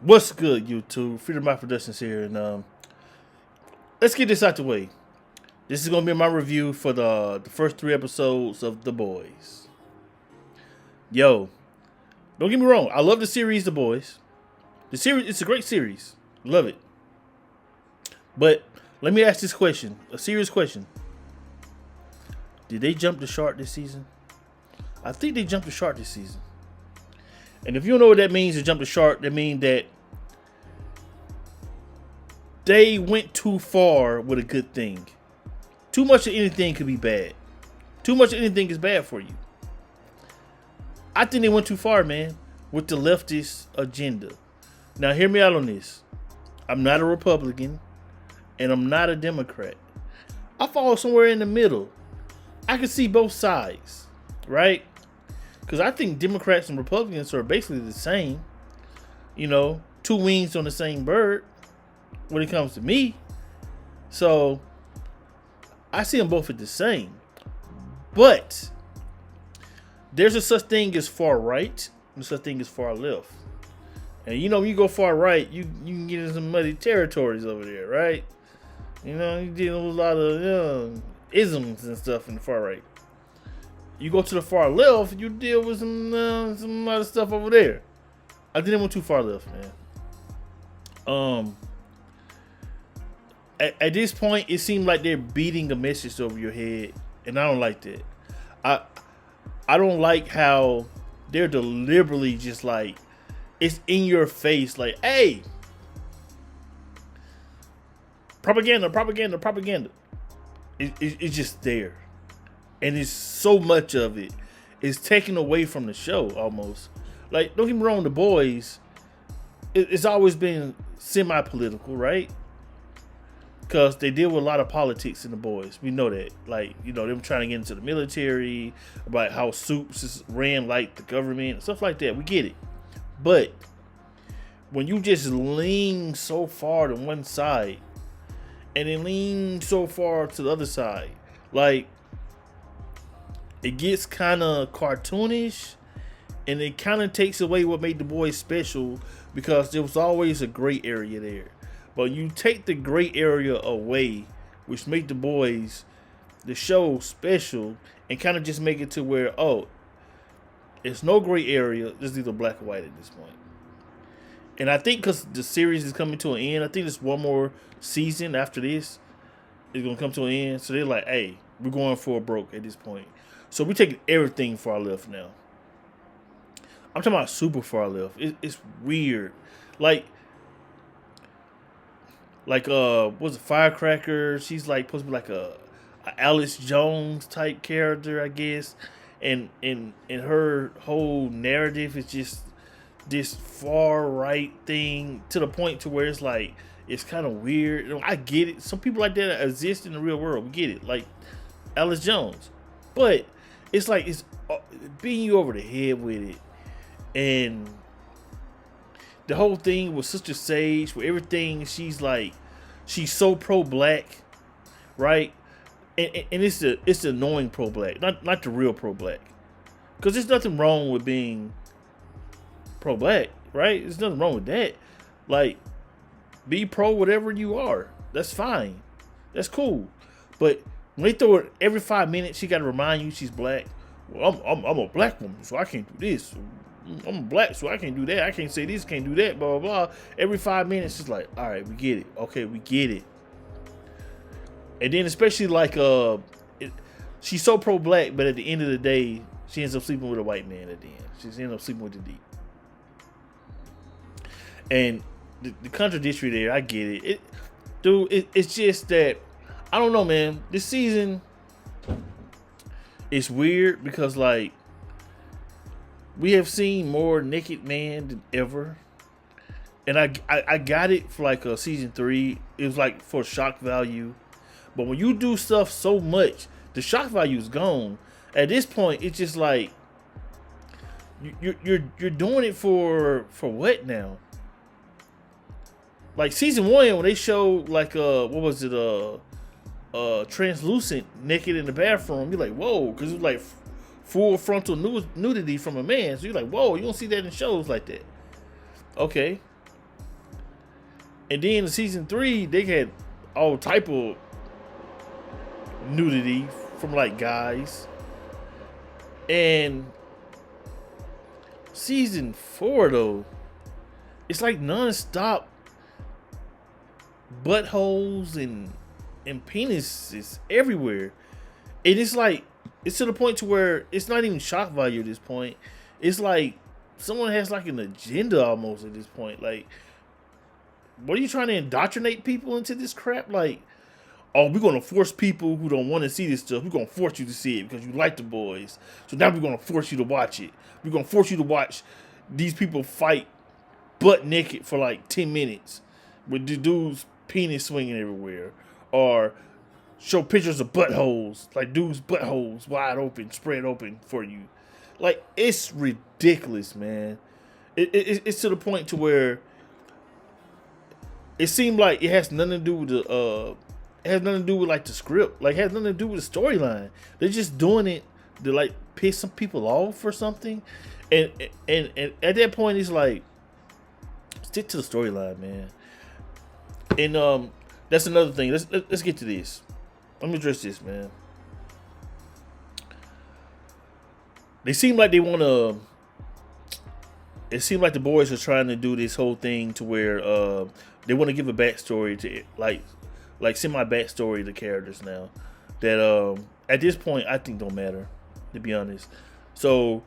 What's good, YouTube? Freedom My Productions here, and let's get this out the way. This is gonna be my review for the first 3 episodes of The Boys. Yo, don't get me wrong, I love the series The Boys. The series, it's a great series, love it. But let me ask this question, a serious question: did they jump the shark this season? I think they jumped the shark this season. And if you don't know what that means, to jump the shark, that means that they went too far with a good thing. Too much of anything could be bad. Too much of anything is bad for you. I think they went too far, man, with the leftist agenda. Now, hear me out on this. I'm not a Republican, and I'm not a Democrat. I fall somewhere in the middle. I can see both sides, right? Because I think Democrats and Republicans are basically the same. You know, two wings on the same bird when it comes to me. So I see them both as the same. But there's a such thing as far right and such thing as far left. And you know, when you go far right, you can get into some muddy territories over there, right? You know, you're dealing with a lot of isms and stuff in the far right. You go to the far left, you deal with some other stuff over there. I didn't went too far left, man. At this point, it seemed like they're beating a message over your head, and I don't like that. I don't like how they're deliberately just like, it's in your face, like, hey, propaganda. It's just there. And it's so much of it is taken away from the show almost. Like, don't get me wrong, The Boys, it's always been semi-political, right? Because they deal with a lot of politics in The Boys. We know that. Like, you know, them trying to get into the military, about how Supes is ran like the government, stuff like that. We get it. But when you just lean so far to one side and then lean so far to the other side, like, it gets kind of cartoonish, and it kind of takes away what made The Boys special, because there was always a gray area there. But you take the gray area away, which made The Boys, the show, special, and kind of just make it to where, oh, it's no gray area, it's either black or white at this point. And I think because the series is coming to an end, I think there's one more season after this. It's going to come to an end. So they're like, hey, we're going for a broke at this point. So we're taking everything far left now. I'm talking about super far left. It's weird. Like what's it, Firecracker? She's like supposed to be like a Alice Jones type character, I guess. And her whole narrative is just this far right thing, to the point to where it's like, it's kind of weird. You know, I get it. Some people like that exist in the real world. We get it. Like Alice Jones. But it's like, it's beating you over the head with it. And the whole thing with Sister Sage, where everything, she's like, she's so pro-black, right? And it's the annoying pro-black, not the real pro-black. Because there's nothing wrong with being pro-black, right? There's nothing wrong with that. Like, be pro whatever you are. That's fine. That's cool. But when they throw it every 5 minutes, she got to remind you she's black. Well, I'm a black woman, so I can't do this. I'm black, so I can't do that. I can't say this, can't do that, blah, blah, blah. Every 5 minutes, it's like, all right, we get it. Okay, we get it. And then especially like, she's so pro-black, but at the end of the day, she ends up sleeping with a white man at the end. She ends up sleeping with the D. And the contradictory there, I get it. It's just that, I don't know, man. This season, it's weird because, like, we have seen more naked man than ever. And I got it for like season 3. It was like for shock value. But when you do stuff so much, the shock value is gone. At this point, it's just like, you're doing it for what now? Like season 1, when they showed like what was it, translucent naked in the bathroom, you're like, whoa, because it was like full frontal nudity from a man. So you're like, whoa, you don't see that in shows like that. Okay. And then in season 3, they had all type of nudity from like guys. And season 4 though, it's like non-stop buttholes and penises everywhere. And it's like, it's to the point to where it's not even shock value at this point. It's like someone has like an agenda almost at this point. Like, what are you trying to indoctrinate people into this crap? Like, oh, we're gonna force people who don't want to see this stuff. We're gonna force you to see it because you like the boys. So now we're gonna force you to watch it. We're gonna force you to watch these people fight butt naked for like 10 minutes with the dude's penis swinging everywhere, or show pictures of buttholes, like dudes' buttholes wide open, spread open for you. Like, it's ridiculous, man. It's to the point to where it seemed like it has nothing to do with the it has nothing to do with like the script. Like, it has nothing to do with the storyline. They're just doing it to like piss some people off or something. And at that point, it's like, stick to the storyline, man. And that's another thing. Let's get to this. Let me address this, man. They seem like they want to. It seemed like the boys are trying to do this whole thing to where they want to give a backstory to it, like semi backstory to characters now. That at this point I think don't matter, to be honest. So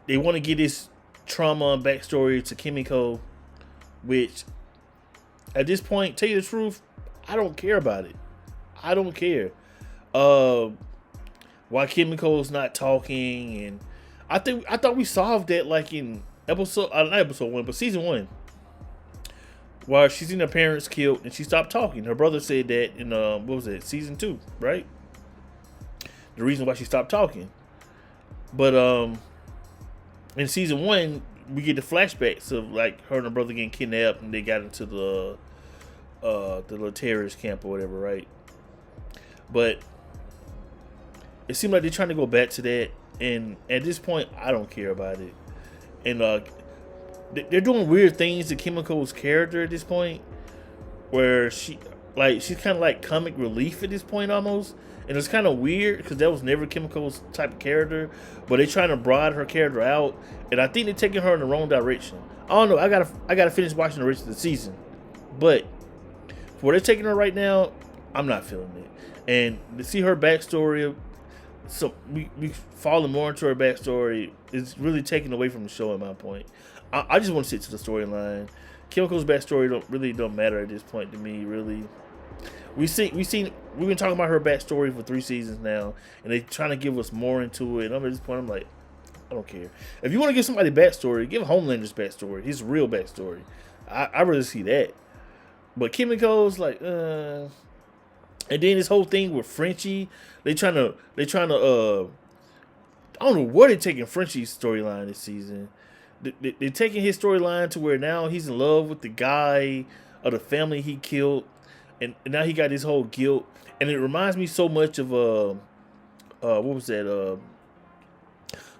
they want to give this trauma backstory to Kimiko, which at this point, tell you the truth, I don't care about it. I don't care. Why Kimiko's not talking, and I thought we solved that like in episode not episode 1, but season 1. While she's seen her parents killed and she stopped talking. Her brother said that in what was it, season 2, right? The reason why she stopped talking. But in season 1, we get the flashbacks of like her and her brother getting kidnapped and they got into the little terrorist camp or whatever, right? But it seemed like they're trying to go back to that, and at this point, I don't care about it. And they're doing weird things to Kimiko's character at this point, where she's kind of like comic relief at this point almost, and it's kind of weird because that was never Kimiko's type of character. But they're trying to broaden her character out, and I think they're taking her in the wrong direction. I don't know. I gotta finish watching the rest of the season, but for where they're taking her right now, I'm not feeling it. And to see her backstory, so we falling more into her backstory, is really taken away from the show at my point. I just want to stick to the storyline. Kimiko's backstory don't matter at this point to me, really. We've been talking about her backstory for 3 seasons now, and they're trying to give us more into it. And I'm at this point, I'm like, I don't care. If you want to give somebody backstory, give Homelander's backstory, his real backstory. I really see that. But Kimiko's like, and then this whole thing with Frenchie, they trying to I don't know where they're taking Frenchie's storyline this season. They're taking his storyline to where now he's in love with the guy of the family he killed, and now he got this whole guilt, and it reminds me so much of what was that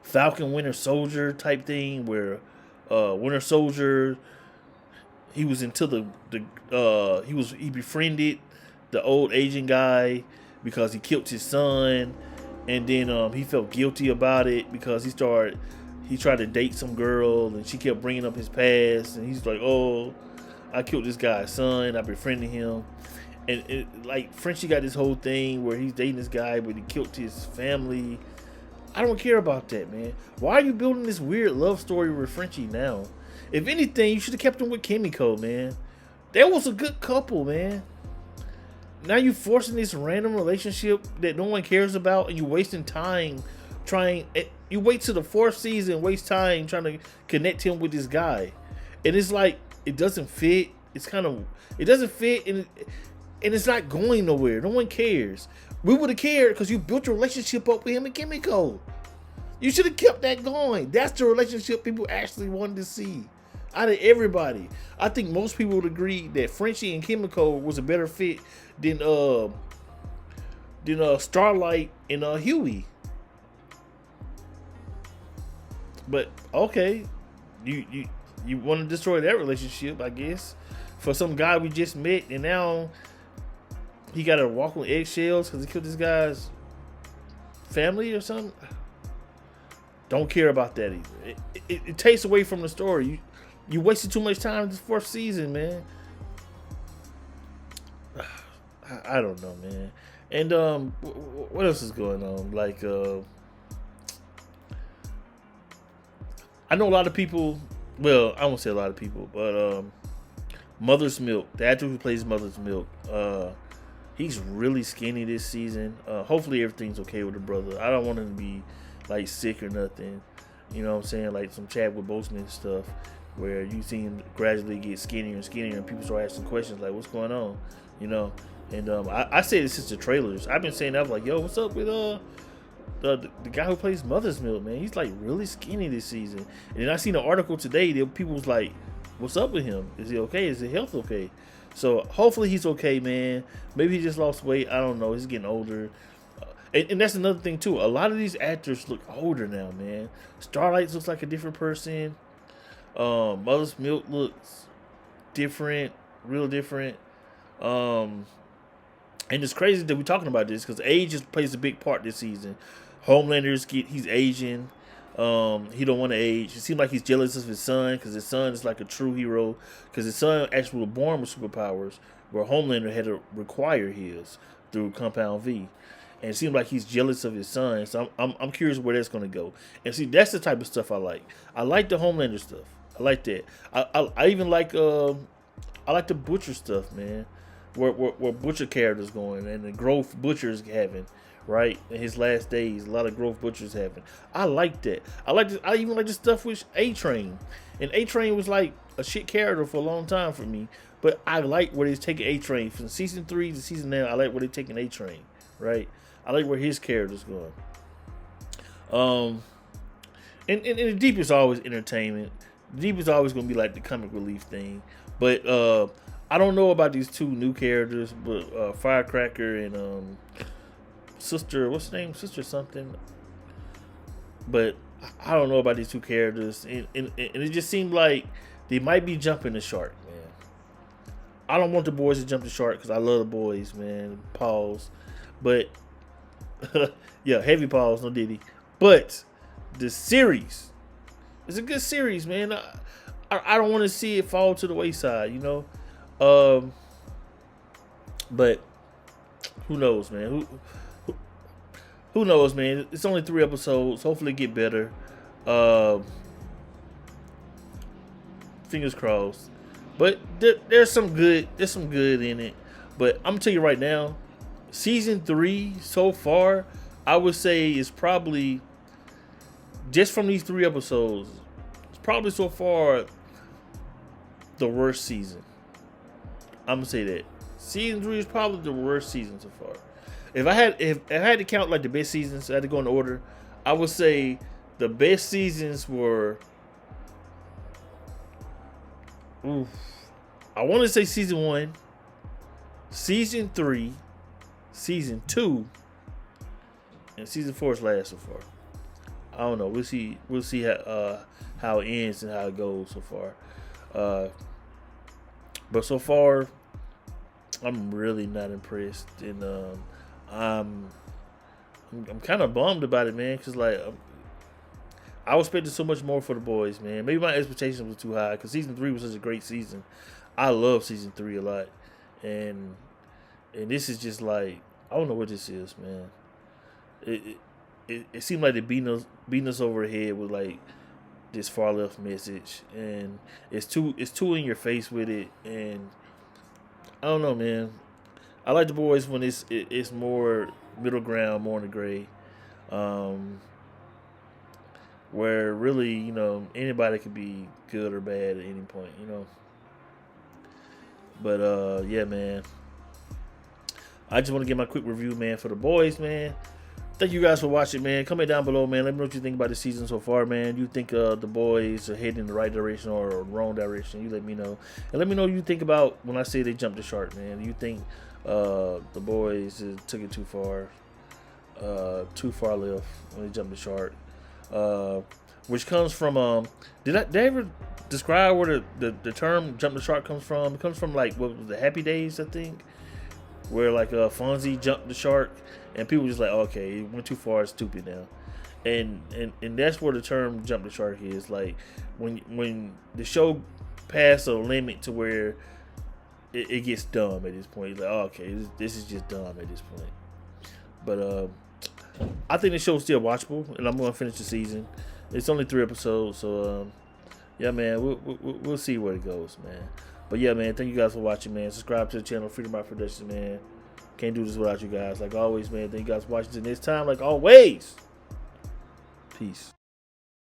Falcon Winter Soldier type thing, where Winter Soldier, he was into he befriended the old Asian guy because he killed his son, and then he felt guilty about it because he tried to date some girl and she kept bringing up his past, and he's like, oh, I killed this guy's son, I befriended him. And like Frenchie got this whole thing where he's dating this guy but he killed his family. I don't care about that, man. Why are you building this weird love story with Frenchie now? If anything, you should have kept him with Kimiko, man. That was a good couple, man. Now you're forcing this random relationship that no one cares about, and you're wasting time trying. You wait till the 4th season, waste time trying to connect him with this guy, and it's like it doesn't fit. It doesn't fit, and it's not going nowhere. No one cares. We would have cared because you built your relationship up with him and Kimiko. You should have kept that going. That's the relationship people actually wanted to see out of everybody. I think most people would agree that Frenchie and Kimiko was a better fit than Starlight and Huey. But okay, you want to destroy that relationship, I guess. for some guy we just met, and now he got to walk on eggshells because he killed this guy's family or something. Don't care about that either. It takes away from the story. You wasted too much time in this fourth season, man. I don't know, man. And what else is going on? Like, I know a lot of people. Well, I won't say a lot of people, but Mother's Milk, the actor who plays Mother's Milk, he's really skinny this season. Hopefully everything's okay with the brother. I don't want him to be like sick or nothing. You know what I'm saying? Like some Chadwick Boseman stuff where you see him gradually get skinnier and skinnier and people start asking questions like, what's going on? You know? And I say this since the trailers. I've been saying that, like, yo, what's up with the guy who plays Mother's Milk, man? He's like really skinny this season. And then I seen an article today that people was like, what's up with him? Is he okay? Is his health okay? So hopefully he's okay, man. Maybe he just lost weight. I don't know. He's getting older. And that's another thing too. A lot of these actors look older now, man. Starlight looks like a different person. Mother's Milk looks different, real different. And it's crazy that we're talking about this because age just plays a big part this season. He's Asian. He don't want to age. It seems like he's jealous of his son because his son is like a true hero. Because his son actually was born with superpowers, where Homelander had to require his through Compound V. And it seems like he's jealous of his son. So I'm curious where that's going to go. And see, that's the type of stuff I like. I like the Homelander stuff. I like that. I even like I like the Butcher stuff, man. Where Butcher character's going and the growth Butcher's having, right? In his last days, a lot of growth Butcher's having. I like that. I even like the stuff with A-Train. And A-Train was like a shit character for a long time for me. But I like where they're taking A-Train. From season 3 to season 9, I like where they're taking A-Train, right? I like where his character's going. And the Deep is always entertainment. The Deep is always going to be like the comic relief thing. But I don't know about these two new characters, but Firecracker and Sister, what's her name? Sister something. But I don't know about these two characters. And it just seemed like they might be jumping the shark, man. I don't want the boys to jump the shark because I love the boys, man. Pause. But yeah, heavy pause, no Diddy. But the series, it's a good series, man. I don't want to see it fall to the wayside, you know. But who knows, man? Who knows, man? It's only 3 episodes. Hopefully, it get better. Fingers crossed. But there's some good. There's some good in it. But I'm gonna tell you right now, season 3 so far, I would say is probably just from these 3 episodes. It's probably so far the worst season. I'm gonna say that season 3 is probably the worst season so far. If I had to count like the best seasons, I had to go in order. I would say the best seasons were. I want to say season 1, season 3, season 2, and season 4 is last so far. I don't know. We'll see. We'll see how it ends and how it goes so far. But so far, I'm really not impressed, and I'm kind of bummed about it, man. Cause like I was expecting so much more for the boys, man. Maybe my expectations were too high. Cause season 3 was such a great season. I love season 3 a lot, and this is just like I don't know what this is, man. It seemed like they beating us over the head with like this far left message, and it's too in your face with it, and I don't know, man. I like the boys when it's more middle ground, more in the gray, where really, you know, anybody could be good or bad at any point, you know. But yeah, man. I just want to give my quick review, man, for the boys, man. Thank you guys for watching, man. Comment down below, man. Let me know what you think about the season so far, man. You think the boys are heading in the right direction or wrong direction? You let me know. And let me know what you think about when I say they jumped the shark, man. Do you think the boys took it too far left when they jumped the shark? Which comes from did I ever describe where the term jump the shark comes from. It comes from like what was the Happy Days, I think, where like Fonzie jumped the shark, and people just like, okay, it went too far, it's stupid now, and that's where the term jump the shark is. Like when the show passed a limit to where it gets dumb at this point. Like, oh, okay, this is just dumb at this point. But I think the show's still watchable, and I'm gonna finish the season. It's only 3 episodes, so yeah, man, we'll see where it goes, man. But yeah, man, thank you guys for watching, man. Subscribe to the channel, Freedom Out Productions, man. Can't do this without you guys. Like always, man. Thank you guys for watching. Till next time, like always. Peace.